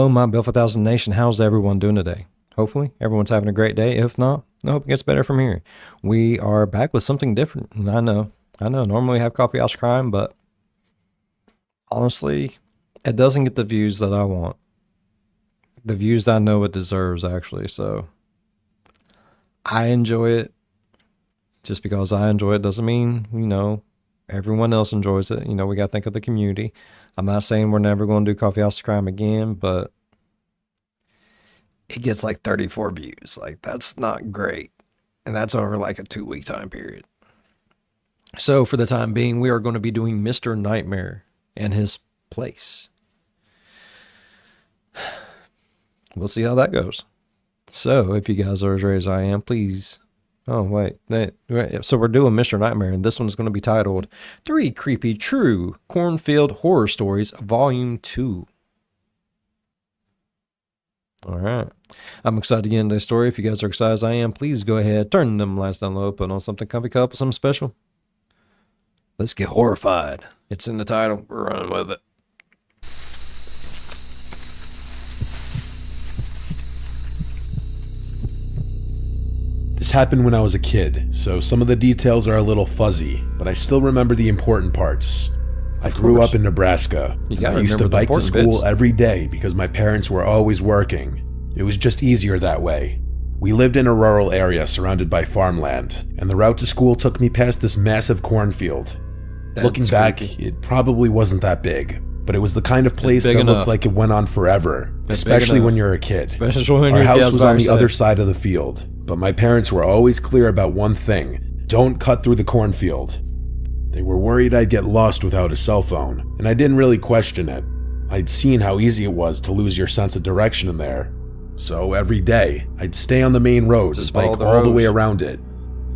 Hello, my Bill 1000 Nation. How's everyone doing today? Hopefully, everyone's having a great day. If not, I hope it gets better from here. We are back with something different. And I know. Normally we have Coffee House Crime, but honestly, it doesn't get the views that I want. The views that I know it deserves, actually. So I enjoy it. Just because I enjoy it doesn't mean, everyone else enjoys it. We got to think of the community. I'm not saying we're never going to do Coffee House Crime again, but it gets like 34 views. Like, that's not great. And that's over like a 2-week time period. So for the time being, we are going to be doing Mr. Nightmare and his place. We'll see how that goes. So if you guys are as ready as I am, please. Oh, wait. So we're doing Mr. Nightmare, and this one's going to be titled 3 Creepy True Cornfield Horror Stories, Volume 2. All right. I'm excited to get into this story. If you guys are excited as I am, please go ahead, turn them lights down low, put on something comfy, couple, something special. Let's get horrified. It's in the title. We're running with it. This happened when I was a kid, so some of the details are a little fuzzy, but I still remember the important parts. I grew up in Nebraska, and I used to bike to school every day because my parents were always working. It was just easier that way. We lived in a rural area surrounded by farmland, and the route to school took me past this massive cornfield. Looking back, it probably wasn't that big, but it was the kind of place that looked like it went on forever, especially when you're a kid. Our house was on the other side of the field. But my parents were always clear about one thing: don't cut through the cornfield. They were worried I'd get lost without a cell phone, and I didn't really question it. I'd seen how easy it was to lose your sense of direction in there. So every day, I'd stay on the main road and bike all the way around it.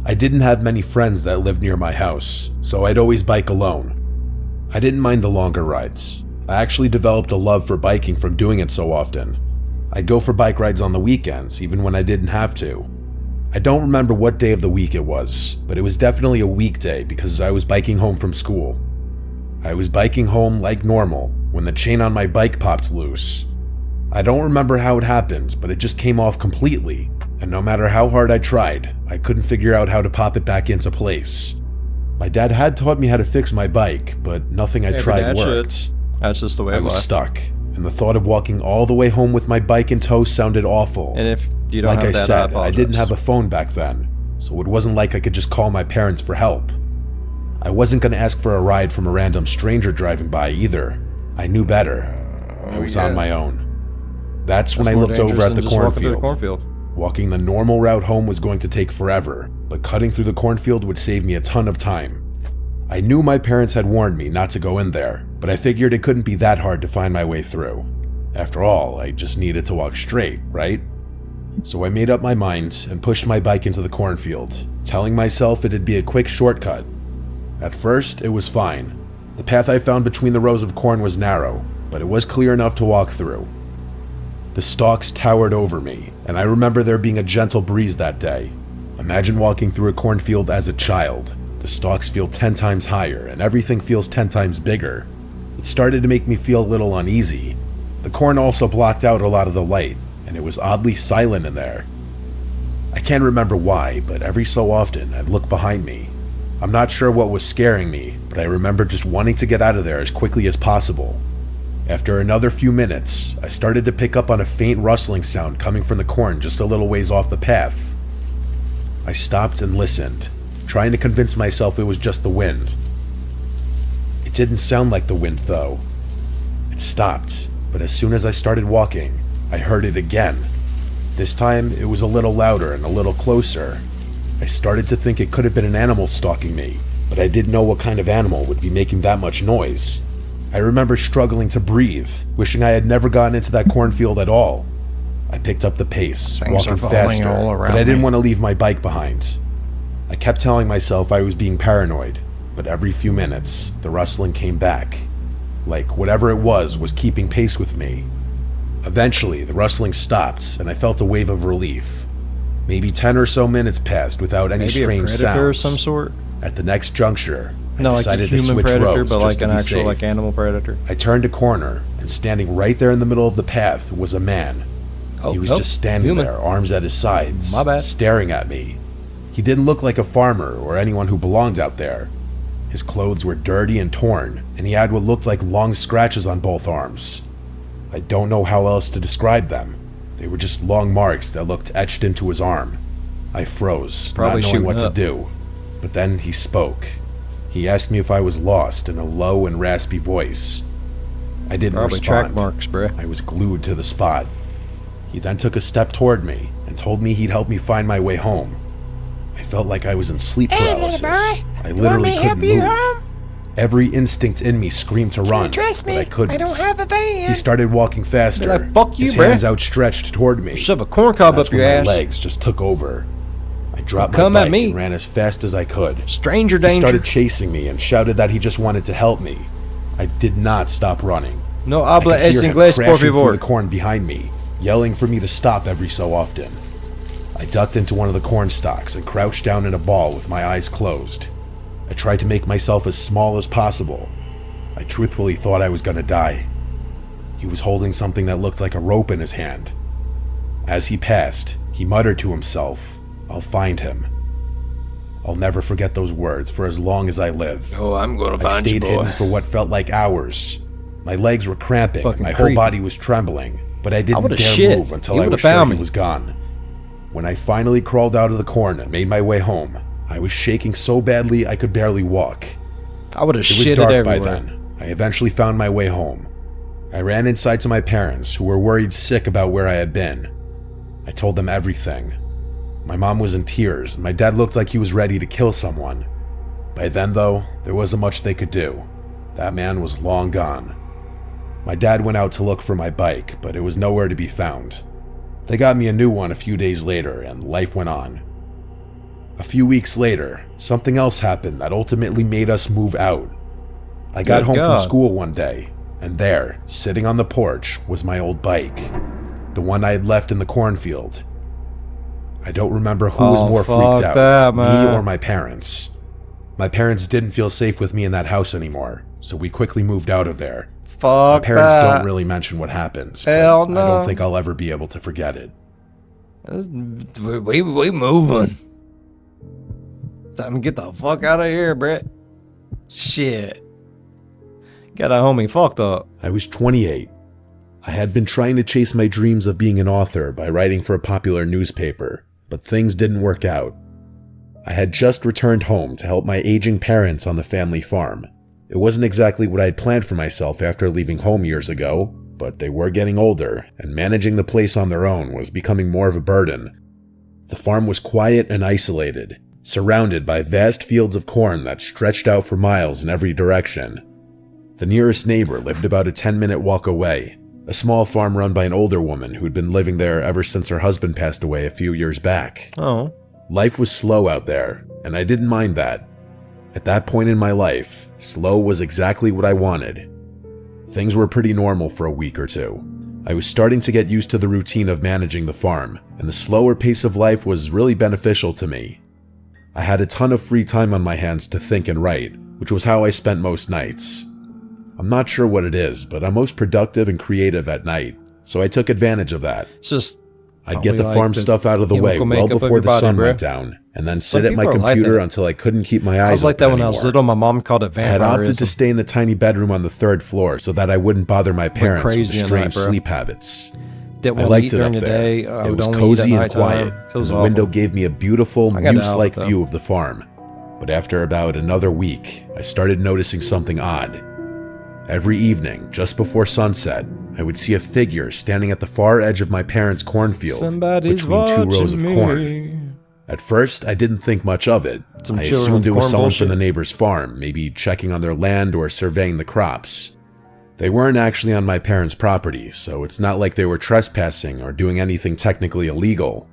I didn't have many friends that lived near my house, so I'd always bike alone. I didn't mind the longer rides. I actually developed a love for biking from doing it so often. I'd go for bike rides on the weekends, even when I didn't have to. I don't remember what day of the week it was, but it was definitely a weekday because I was biking home from school. I was biking home like normal when the chain on my bike popped loose. I don't remember how it happened, but it just came off completely, and no matter how hard I tried, I couldn't figure out how to pop it back into place. My dad had taught me how to fix my bike, but nothing I tried worked. That's just the way I was stuck, and the thought of walking all the way home with my bike in tow sounded awful. And if you don't like have I that, said, I didn't have a phone back then, so it wasn't like I could just call my parents for help. I wasn't going to ask for a ride from a random stranger driving by either. I knew better. I was on my own. That's when I looked over at the cornfield. Walking the normal route home was going to take forever, but cutting through the cornfield would save me a ton of time. I knew my parents had warned me not to go in there, but I figured it couldn't be that hard to find my way through. After all, I just needed to walk straight, right? So I made up my mind and pushed my bike into the cornfield, telling myself it'd be a quick shortcut. At first, it was fine. The path I found between the rows of corn was narrow, but it was clear enough to walk through. The stalks towered over me, and I remember there being a gentle breeze that day. Imagine walking through a cornfield as a child. The stalks feel 10 times higher, and everything feels 10 times bigger. It started to make me feel a little uneasy. The corn also blocked out a lot of the light, and it was oddly silent in there. I can't remember why, but every so often I'd look behind me. I'm not sure what was scaring me, but I remember just wanting to get out of there as quickly as possible. After another few minutes, I started to pick up on a faint rustling sound coming from the corn just a little ways off the path. I stopped and listened, trying to convince myself it was just the wind. It didn't sound like the wind, though. It stopped, but as soon as I started walking, I heard it again. This time, it was a little louder and a little closer. I started to think it could have been an animal stalking me, but I didn't know what kind of animal would be making that much noise. I remember struggling to breathe, wishing I had never gotten into that cornfield at all. I picked up the pace, walking faster, but I didn't want to leave my bike behind. I kept telling myself I was being paranoid, but every few minutes, the rustling came back. Like whatever it was keeping pace with me. Eventually, the rustling stopped, and I felt a wave of relief. Maybe 10 or so minutes passed without any strange sounds. Maybe a predator of some sort? At the next juncture, No, like a decided to human switch predator, roads but just like to an be actual safe. like animal predator. I turned a corner, and standing right there in the middle of the path was a man. Oh, He was nope. just standing Human. there, arms at his sides, My bad. staring at me. He didn't look like a farmer or anyone who belonged out there. His clothes were dirty and torn, and he had what looked like long scratches on both arms. I don't know how else to describe them. They were just long marks that looked etched into his arm. I froze, Probably not knowing shooting what to up. do. But then he spoke. He asked me if I was lost in a low and raspy voice. I didn't Probably respond. track marks, bruh. I was glued to the spot. He then took a step toward me and told me he'd help me find my way home. I felt like I was in sleep Hey, paralysis. little boy. I You want literally me to help couldn't you move. home? Every instinct in me screamed to run, Trust but me, I couldn't. I don't have a van. He started walking faster. Be like, "Fuck you, his bruh." hands outstretched toward me. Shove a corn cob That's up your when ass. my legs just took over. I dropped Come my at bike me. and ran as fast as I could. Stranger He danger. started chasing me and shouted that he just wanted to help me. I did not stop running. No I habla could hear es him inglés, por crashing through favor. the corn behind me, yelling for me to stop every so often. I ducked into one of the corn stalks and crouched down in a ball with my eyes closed. I tried to make myself as small as possible. I truthfully thought I was gonna die. He was holding something that looked like a rope in his hand. As he passed, he muttered to himself, "I'll find him." I'll never forget those words for as long as I live. Oh, I'm gonna I find you, stayed boy. hidden for what felt like hours. My legs were cramping, Fucking my whole creepy. body was trembling, but I didn't would've dare shit. move until You I was would've sure found he me. was gone. When I finally crawled out of the corn and made my way home, I was shaking so badly I could barely walk. I would have It was shitted dark everywhere. by then. I eventually found my way home. I ran inside to my parents, who were worried sick about where I had been. I told them everything. My mom was in tears, and my dad looked like he was ready to kill someone. By then, though, there wasn't much they could do. That man was long gone. My dad went out to look for my bike, but it was nowhere to be found. They got me a new one a few days later, and life went on. A few weeks later, something else happened that ultimately made us move out. I got Good home God. from school one day, and there, sitting on the porch, was my old bike. The one I had left in the cornfield. I don't remember who was Oh, more fuck freaked out, that, me man. or my parents. My parents didn't feel safe with me in that house anymore, so we quickly moved out of there. My Fuck parents that. don't really mention what happens, but Hell I no. don't think I'll ever be able to forget it. We moving. Time to get the fuck out of here, Brett. Shit. Got a homie fucked up. I was 28. I had been trying to chase my dreams of being an author by writing for a popular newspaper, but things didn't work out. I had just returned home to help my aging parents on the family farm. It wasn't exactly what I had planned for myself after leaving home years ago, but they were getting older, and managing the place on their own was becoming more of a burden. The farm was quiet and isolated, surrounded by vast fields of corn that stretched out for miles in every direction. The nearest neighbor lived about a 10-minute walk away, a small farm run by an older woman who'd been living there ever since her husband passed away a few years back. Oh. Life was slow out there, and I didn't mind that. At that point in my life, slow was exactly what I wanted. Things were pretty normal for a week or two. I was starting to get used to the routine of managing the farm, and the slower pace of life was really beneficial to me. I had a ton of free time on my hands to think and write, which was how I spent most nights. I'm not sure what it is, but I'm most productive and creative at night, so I took advantage of that. It's just I'd get the like farm the stuff out of the way chemical well makeup of before your the body, sun bro. went down, and then sit Some at my people are like computer that. until I couldn't keep my eyes I was like that open when I was anymore. little. My mom called it I had opted to vampirism. stay in the tiny bedroom on the 3rd floor so that I wouldn't bother my parents with crazy in strange that, bro. sleep habits. That I won't liked eat it during up the there. day. I It would was only eat cozy at and nighttime. quiet, It and was the awful. window gave me a beautiful, I got down with muse-like it, though. view of the farm. But after about another week, I started noticing something odd. Every evening, just before sunset, I would see a figure standing at the far edge of my parents' cornfield Somebody's between 2 rows of watching corn. me. At first, I didn't think much of it. Some I children assumed it with was corn someone bullshit. from the neighbor's farm, maybe checking on their land or surveying the crops. They weren't actually on my parents' property, so it's not like they were trespassing or doing anything technically illegal.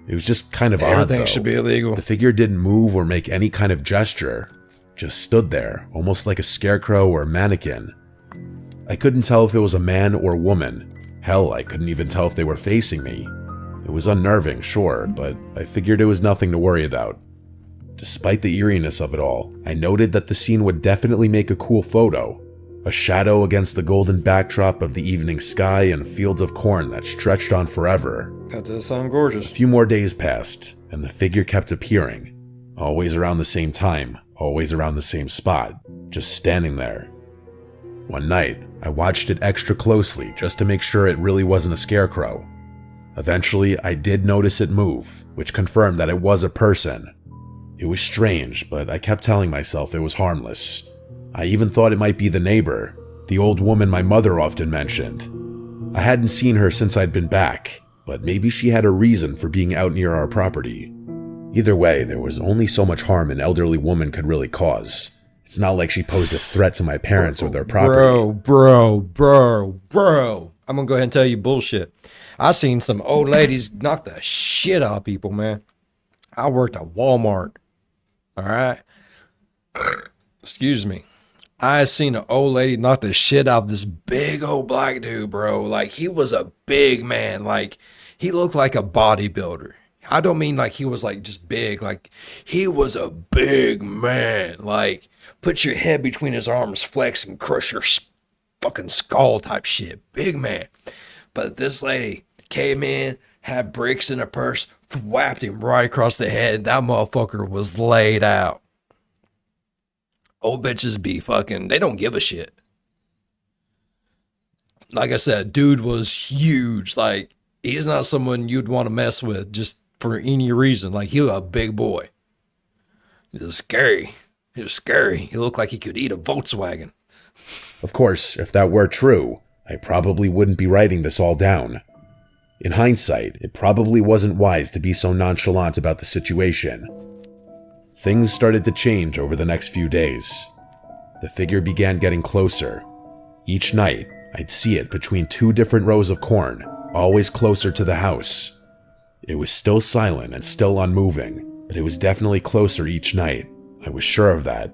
It was just kind of odd, Everything though. should be illegal. The figure didn't move or make any kind of gesture, just stood there, almost like a scarecrow or a mannequin. I couldn't tell if it was a man or woman. Hell, I couldn't even tell if they were facing me. It was unnerving, sure, but I figured it was nothing to worry about. Despite the eeriness of it all, I noted that the scene would definitely make a cool photo. A shadow against the golden backdrop of the evening sky and fields of corn that stretched on forever. That does sound A gorgeous. few more days passed, and the figure kept appearing. Always around the same time, always around the same spot, just standing there. One night, I watched it extra closely just to make sure it really wasn't a scarecrow. Eventually, I did notice it move, which confirmed that it was a person. It was strange, but I kept telling myself it was harmless. I even thought it might be the neighbor, the old woman my mother often mentioned. I hadn't seen her since I'd been back, but maybe she had a reason for being out near our property. Either way, there was only so much harm an elderly woman could really cause. It's not like she posed a threat to my parents or their property. Bro. I'm gonna go ahead and tell you bullshit. I seen some old ladies knock the shit out of people, man. I worked at Walmart. All right. Excuse me. I seen an old lady knock the shit out of this big old black dude, bro. Like, he was a big man. Like, he looked like a bodybuilder. I don't mean like he was like just big. Like, he was a big man. Like, put your head between his arms, flex, and crush your fucking skull type shit. Big man. But this lady came in, had bricks in her purse, whapped him right across the head, and that motherfucker was laid out. Old bitches be fucking, they don't give a shit. Like I said, dude was huge. Like, he's not someone you'd want to mess with just for any reason. Like, he was a big boy. He was scary. He was scary. He looked like he could eat a Volkswagen. Of course, if that were true, I probably wouldn't be writing this all down. In hindsight, it probably wasn't wise to be so nonchalant about the situation. Things started to change over the next few days. The figure began getting closer. Each night, I'd see it between two different rows of corn, always closer to the house. It was still silent and still unmoving, but it was definitely closer each night. I was sure of that.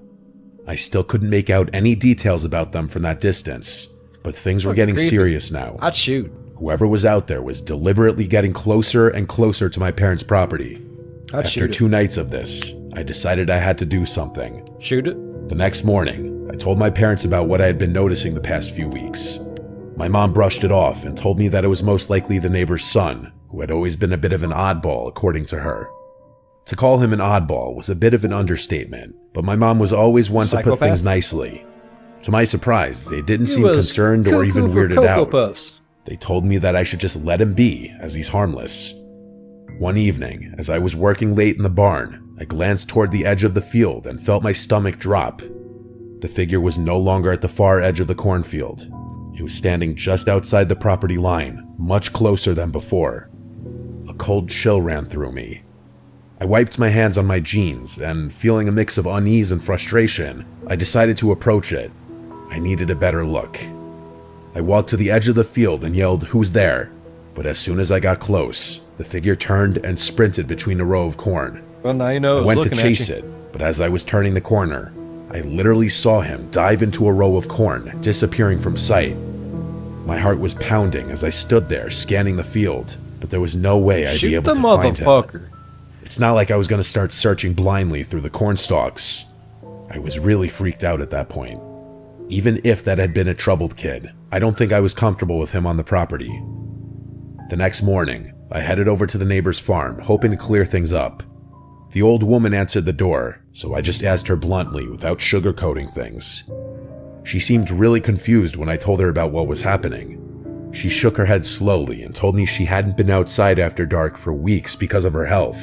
I still couldn't make out any details about them from that distance, but things were getting serious now. I'd shoot. Whoever was out there was deliberately getting closer and closer to my parents' property. I'd After shoot 2 nights of this, I decided I had to do something. Shoot it? The next morning, I told my parents about what I had been noticing the past few weeks. My mom brushed it off and told me that it was most likely the neighbor's son, who had always been a bit of an oddball, according to her. To call him an oddball was a bit of an understatement, but my mom was always one to put Psychopath? things nicely. To my surprise, they didn't seem concerned or even weirded out. Puffs. They told me that I should just let him be, as he's harmless. One evening, as I was working late in the barn, I glanced toward the edge of the field and felt my stomach drop. The figure was no longer at the far edge of the cornfield. It was standing just outside the property line, much closer than before. A cold chill ran through me. I wiped my hands on my jeans, and feeling a mix of unease and frustration, I decided to approach it. I needed a better look. I walked to the edge of the field and yelled, "Who's there?" But as soon as I got close, the figure turned and sprinted between a row of corn. Well, now you know I it's went to looking at chase you. it, but as I was turning the corner, I literally saw him dive into a row of corn, disappearing from sight. My heart was pounding as I stood there scanning the field, but there was no way I'd be Shoot able the to find him. motherfucker. It's not like I was going to start searching blindly through the corn stalks. I was really freaked out at that point. Even if that had been a troubled kid, I don't think I was comfortable with him on the property. The next morning, I headed over to the neighbor's farm, hoping to clear things up. The old woman answered the door, so I just asked her bluntly without sugarcoating things. She seemed really confused when I told her about what was happening. She shook her head slowly and told me she hadn't been outside after dark for weeks because of her health.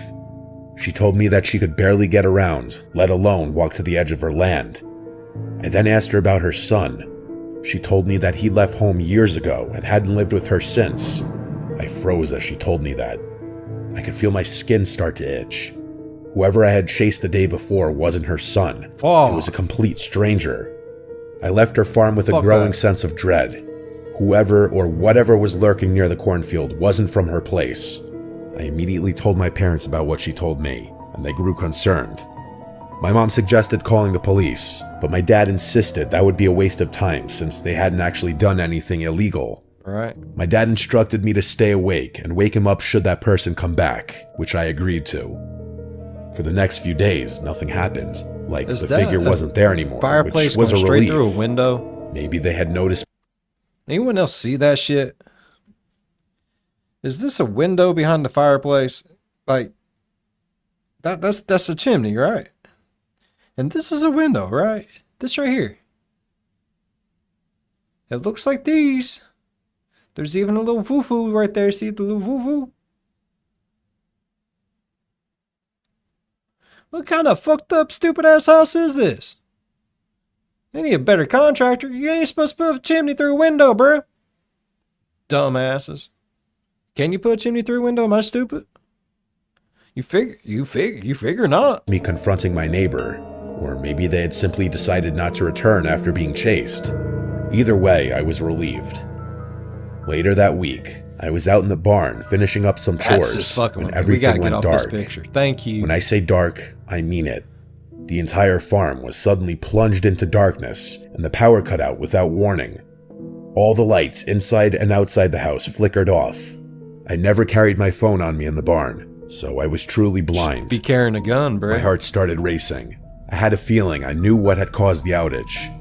She told me that she could barely get around, let alone walk to the edge of her land. I then asked her about her son. She told me that he left home years ago and hadn't lived with her since. I froze as she told me that. I could feel my skin start to itch. Whoever I had chased the day before wasn't her son. Oh. It was a complete stranger. I left her farm with a Fuck growing that. sense of dread. Whoever or whatever was lurking near the cornfield wasn't from her place. I immediately told my parents about what she told me, and they grew concerned. My mom suggested calling the police, but my dad insisted that would be a waste of time since they hadn't actually done anything illegal. All right. My dad instructed me to stay awake and wake him up should that person come back, which I agreed to. For the next few days, nothing happened. Like, Is the that figure a wasn't there anymore, Fireplace which was going a straight relief. through a window. Maybe they had noticed. Anyone else see that shit? Is this a window behind the fireplace? Like that's a chimney, right? And this is a window, right? This right here. It looks like these. There's even a little foo-foo right there. See the little foo-foo? What kind of fucked up, stupid ass house is this? They need a better contractor. You ain't supposed to put a chimney through a window, bro. Dumbasses. Can you put a chimney through a window? Am I stupid? You figure not. me confronting my neighbor, or maybe they had simply decided not to return after being chased. Either way, I was relieved. Later that week, I was out in the barn finishing up some That's chores just fucking when with me. We gotta everything get went off dark. this picture. Thank you. When I say dark, I mean it. The entire farm was suddenly plunged into darkness, and the power cut out without warning. All the lights inside and outside the house flickered off. I never carried my phone on me in the barn, so I was truly blind. Be carrying a gun, bro. My heart started racing. I had a feeling I knew what had caused the outage.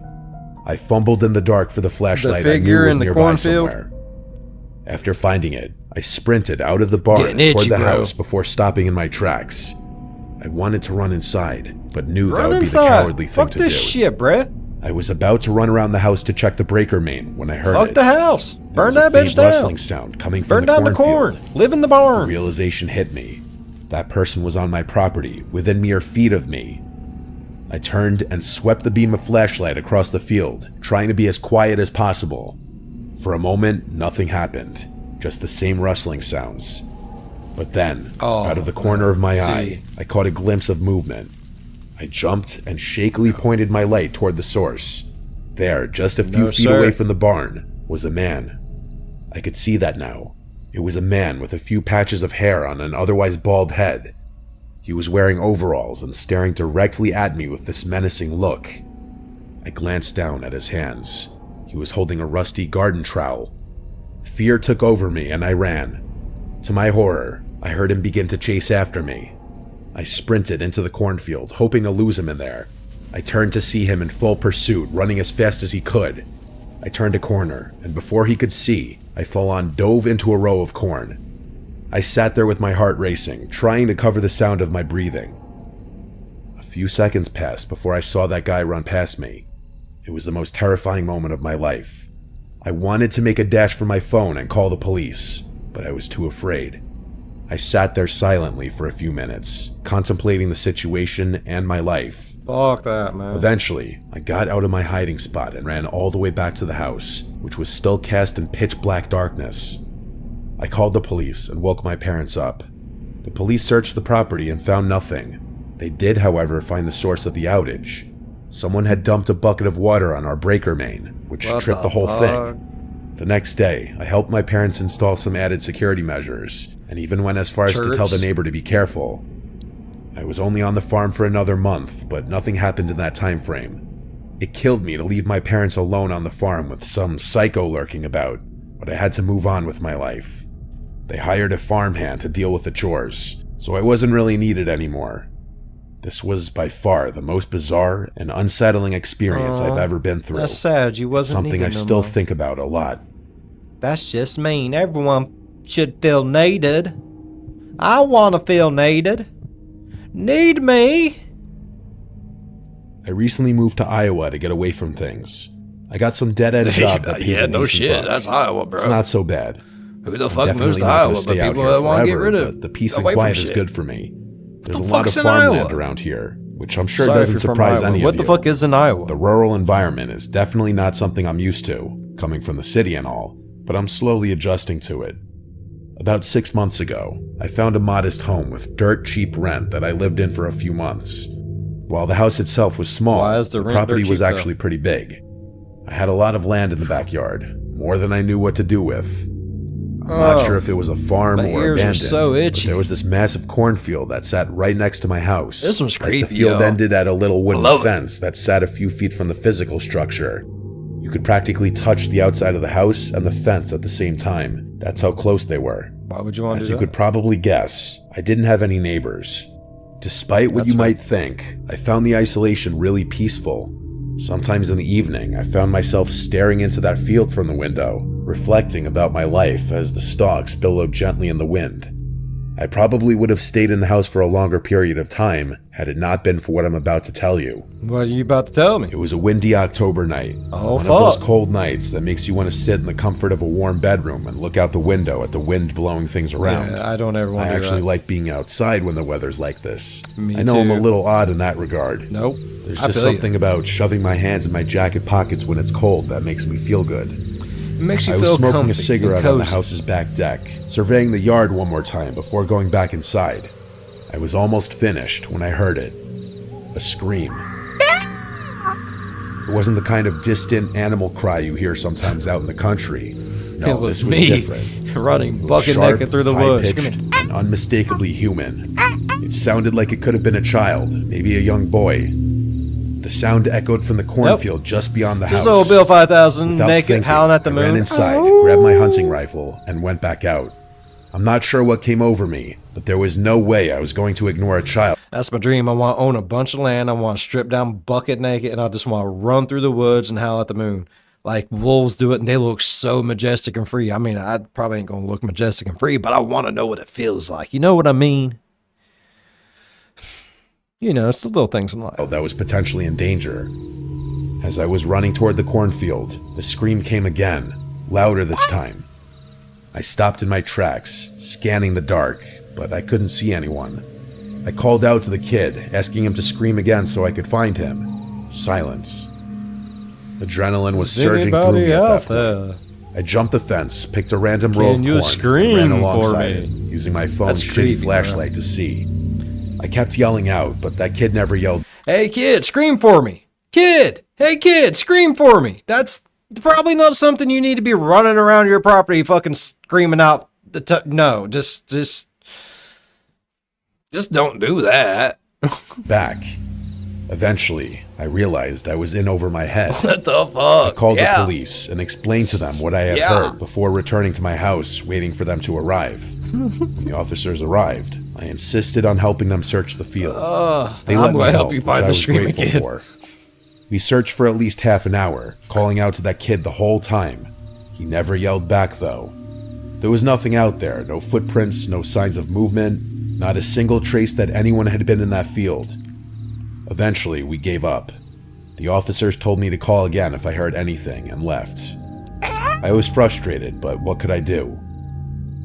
I fumbled in the dark for the flashlight I knew figure was in the nearby cornfield? somewhere. After finding it, I sprinted out of the barn Getting itchy, toward the bro. house before stopping in my tracks. I wanted to run inside, but knew that Run would be the inside. cowardly thing Fuck to this do. shit, bruh. I was about to run around the house to check the breaker main when I heard Fuck it. the house. There Burn was a that faint bitch down. rustling sound coming from Burn the down the corn. cornfield. Live in the The barn. realization hit me. That person was on my property, within mere feet of me. I turned and swept the beam of flashlight across the field, trying to be as quiet as possible. For a moment, nothing happened, just the same rustling sounds. But then, out of the corner of my eye, I caught a glimpse of movement. I jumped and shakily pointed my light toward the source. There, just a few No, feet sir. away from the barn, was a man. I could see that now. It was a man with a few patches of hair on an otherwise bald head. He was wearing overalls and staring directly at me with this menacing look. I glanced down at his hands. He was holding a rusty garden trowel. Fear took over me and I ran. To my horror, I heard him begin to chase after me. I sprinted into the cornfield, hoping to lose him in there. I turned to see him in full pursuit, running as fast as he could. I turned a corner, and before he could see, I full-on dove into a row of corn. I sat there with my heart racing, trying to cover the sound of my breathing. A few seconds passed before I saw that guy run past me. It was the most terrifying moment of my life. I wanted to make a dash for my phone and call the police, but I was too afraid. I sat there silently for a few minutes, contemplating the situation and my life. Fuck that, man. Eventually, I got out of my hiding spot and ran all the way back to the house, which was still cast in pitch black darkness. I called the police and woke my parents up. The police searched the property and found nothing. They did, however, find the source of the outage. Someone had dumped a bucket of water on our breaker main, which What tripped the the whole fuck? thing. The next day, I helped my parents install some added security measures, and even went as far as to tell the Turrets? neighbor to be careful. I was only on the farm for another month, but nothing happened in that time frame. It killed me to leave my parents alone on the farm with some psycho lurking about, but I had to move on with my life. They hired a farmhand to deal with the chores, so I wasn't really needed anymore. This was by far the most bizarre and unsettling experience I've ever been through. That's sad. You wasn't Something I needed no still more. think about a lot. That's just mean. Everyone should feel needed. I want to feel needed. Need me. I recently moved to Iowa to get away from things. I got some dead-end job that pays a decent buck. Iowa, bro. It's not so bad. Who the I'm fuck definitely moves to not gonna Iowa? But stay out people here that want to get forever, rid of but the peace and away from quiet is shit. good for me. There's a the lot of fuck's in farmland Iowa? around here, which I'm sure Sorry if doesn't you're from surprise Iowa. any What of the you. fuck is in Iowa? The rural environment is definitely not something I'm used to, coming from the city and all, but I'm slowly adjusting to it. About 6 months ago, I found a modest home with dirt cheap rent that I lived in for a few months. While the house itself was small, Why is the the rent property dirt was cheap, though? actually pretty big. I had a lot of land in the backyard, more than I knew what to do with. I'm not sure if it was a farm my or ears are abandoned, so but itchy. there was this massive cornfield that sat right next to my house. This one's Like, creepy, The field yo. ended at a little wooden love it. fence that sat a few feet from the physical structure. You could practically touch the outside of the house and the fence at the same time. That's how close they were. Why would you want to As do you that? could probably guess, I didn't have any neighbors. Despite what That's you right. might think, I found the isolation really peaceful. Sometimes in the evening, I found myself staring into that field from the window, reflecting about my life as the stalks billowed gently in the wind. I probably would have stayed in the house for a longer period of time had it not been for what I'm about to tell you. What are you about to tell me? It was a windy October night. Oh, One of those fuck. cold nights that makes you want to sit in the comfort of a warm bedroom and look out the window at the wind blowing things around. Yeah, I don't ever want I to do actually that. like being outside when the weather's like this. Me I know I'm a too. little odd in that regard. Nope. There's I just feel you. something about shoving my hands in my jacket pockets when it's cold that makes me feel good. It makes you I was feel smoking comfy a cigarette and on the cozy. house's back deck, surveying the yard one more time before going back inside. I was almost finished when I heard it. A scream. It wasn't the kind of distant animal cry you hear sometimes out in the country. No, It was this was me different. running It was bucket sharp, naked through the woods. high-pitched, Screaming. and unmistakably human. It sounded like it could have been a child, maybe a young boy. The sound echoed from the cornfield just beyond the house. Just old Bill 5000 Without naked thinking, howling at the I moon. ran inside, grabbed my hunting rifle, and went back out. I'm not sure what came over me, but there was no way I was going to ignore a child That's my dream. I want to own a bunch of land. I want to strip down bucket naked, and I just want to run through the woods and howl at the moon. Like wolves do it, and they look so majestic and free. I mean, I probably ain't going to look majestic and free, but I want to know what it feels like. You know what I mean? You know, it's the little things in life. that was potentially in danger. As I was running toward the cornfield, the scream came again, louder this time. I stopped in my tracks, scanning the dark, but I couldn't see anyone. I called out to the kid, asking him to scream again so I could find him. Silence. Adrenaline was Is surging through anybody me at out that point. there? I jumped the fence, picked a random row of Can you corn, scream and ran for alongside me? it, using my phone's That's shitty creepy, flashlight to see. I kept yelling out, but that kid never yelled. Hey, kid, scream for me. Kid! Hey, kid, scream for me. That's probably not something you need to be running around your property fucking screaming out. No, just don't do that. Back. Eventually, I realized I was in over my head. What the I fuck? called Yeah. the police and explained to them what I had Yeah. heard before returning to my house, waiting for them to arrive. When the officers arrived, I insisted on helping them search the field. They I'm let me gonna help help, you which find I the was screaming grateful kid. for. We searched for at least half an hour, calling out to that kid the whole time. He never yelled back, though. There was nothing out there, no footprints, no signs of movement, not a single trace that anyone had been in that field. Eventually, we gave up. The officers told me to call again if I heard anything and left. I was frustrated, but what could I do?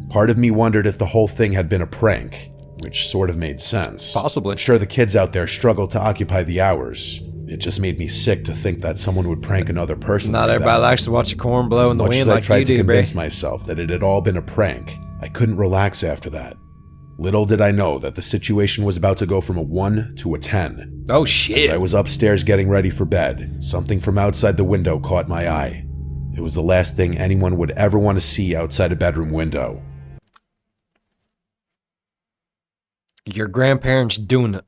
Part of me wondered if the whole thing had been a prank, which sort of made sense. Possibly. I'm sure the kids out there struggled to occupy the hours. It just made me sick to think that someone would prank another person. Not like everybody that. likes to watch a corn blow As in the much wind as I like tried you to do, convince bruh. myself that it had all been a prank, I couldn't relax after that. Little did I know that the situation was about to go from a 1 to a 10. Oh, As shit. I was upstairs getting ready for bed, something from outside the window caught my eye. It was the last thing anyone would ever want to see outside a bedroom window. Your grandparents doing it.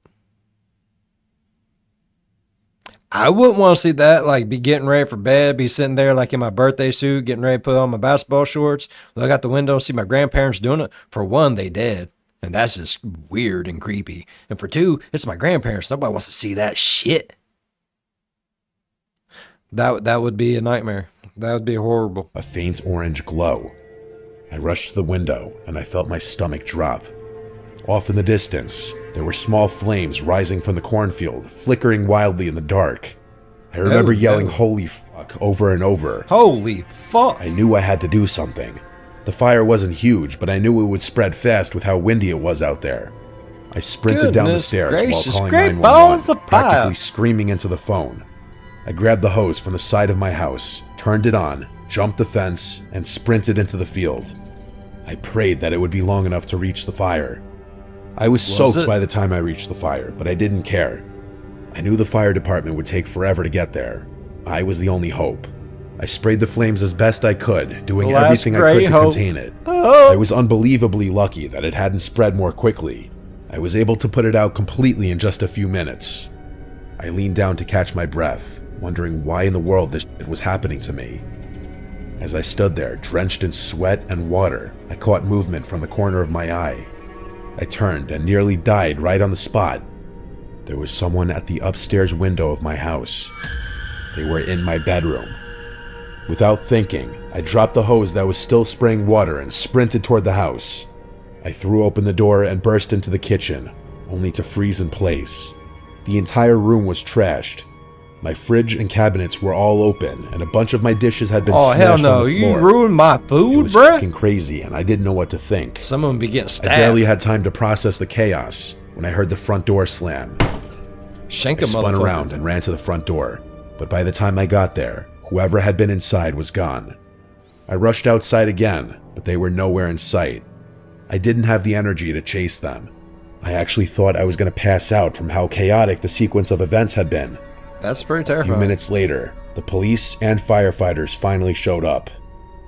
I wouldn't want to see that, like, be getting ready for bed, be sitting there, like, in my birthday suit, getting ready to put on my basketball shorts, look out the window and see my grandparents doing it. For one, they dead, and that's just weird and creepy. And for two, it's my grandparents. Nobody wants to see that shit. That would be a nightmare. That would be horrible. A faint orange glow. I rushed to the window, and I felt my stomach drop. Off in the distance, there were small flames rising from the cornfield, flickering wildly in the dark. I remember yelling, no. "Holy fuck," over and over. Holy fuck. I knew I had to do something. The fire wasn't huge, but I knew it would spread fast with how windy it was out there. I sprinted down the Goodness stairs gracious, while calling great 911, balls of fire. practically screaming into the phone. I grabbed the hose from the side of my house, turned it on, jumped the fence, and sprinted into the field. I prayed that it would be long enough to reach the fire. I was soaked it? by the time I reached the fire, but I didn't care. I knew the fire department would take forever to get there. I was the only hope. I sprayed the flames as best I could, doing Last everything I could great to hope. contain it. Oh. I was unbelievably lucky that it hadn't spread more quickly. I was able to put it out completely in just a few minutes. I leaned down to catch my breath, wondering why in the world this shit was happening to me. As I stood there, drenched in sweat and water, I caught movement from the corner of my eye. I turned and nearly died right on the spot. There was someone at the upstairs window of my house. They were in my bedroom. Without thinking, I dropped the hose that was still spraying water and sprinted toward the house. I threw open the door and burst into the kitchen, only to freeze in place. The entire room was trashed. My fridge and cabinets were all open, and a bunch of my dishes had been Oh, hell smashed no. on the You floor. ruined my It food, was bruh. fucking crazy, and I didn't know what to think. Someone be getting I stabbed. barely had time to process the chaos when I heard the front door slam. Shank I a spun motherfucker. around and ran to the front door, but by the time I got there, whoever had been inside was gone. I rushed outside again, but they were nowhere in sight. I didn't have the energy to chase them. I actually thought I was going to pass out from how chaotic the sequence of events had been. That's pretty A few terrifying. minutes later, the police and firefighters finally showed up.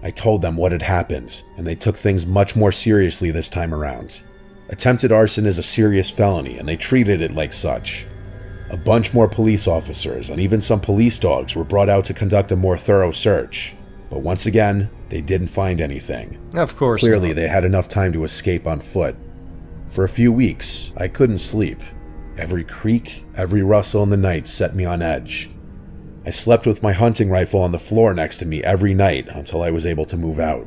I told them what had happened, and they took things much more seriously this time around. Attempted arson is a serious felony, and they treated it like such. A bunch more police officers and even some police dogs were brought out to conduct a more thorough search. But once again, they didn't find anything. Of course Clearly, not. they had enough time to escape on foot. For a few weeks, I couldn't sleep. Every creak, every rustle in the night set me on edge. I slept with my hunting rifle on the floor next to me every night until I was able to move out.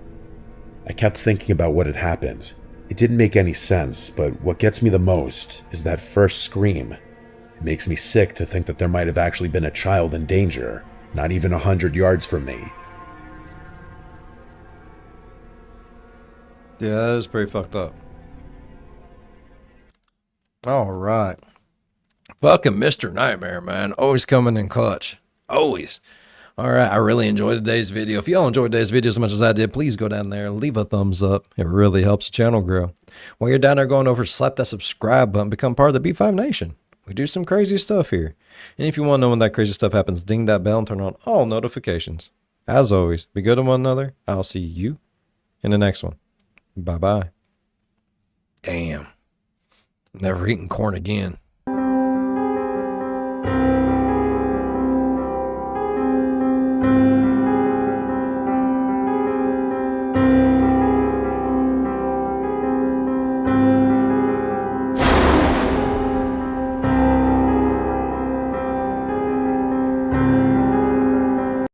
I kept thinking about what had happened. It didn't make any sense, but what gets me the most is that first scream. It makes me sick to think that there might have actually been a child in danger, not even 100 yards from me. Yeah, that is pretty fucked up. All right. Fucking Mr. Nightmare, man. Always coming in clutch. Always. All right. I really enjoyed today's video. If y'all enjoyed today's video as much as I did, please go down there and leave a thumbs up. It really helps the channel grow. While you're down there going over, slap that subscribe button, become part of the B5 Nation. We do some crazy stuff here. And if you want to know when that crazy stuff happens, ding that bell and turn on all notifications. As always, be good to one another. I'll see you in the next one. Bye-bye. Damn. Never eating corn again.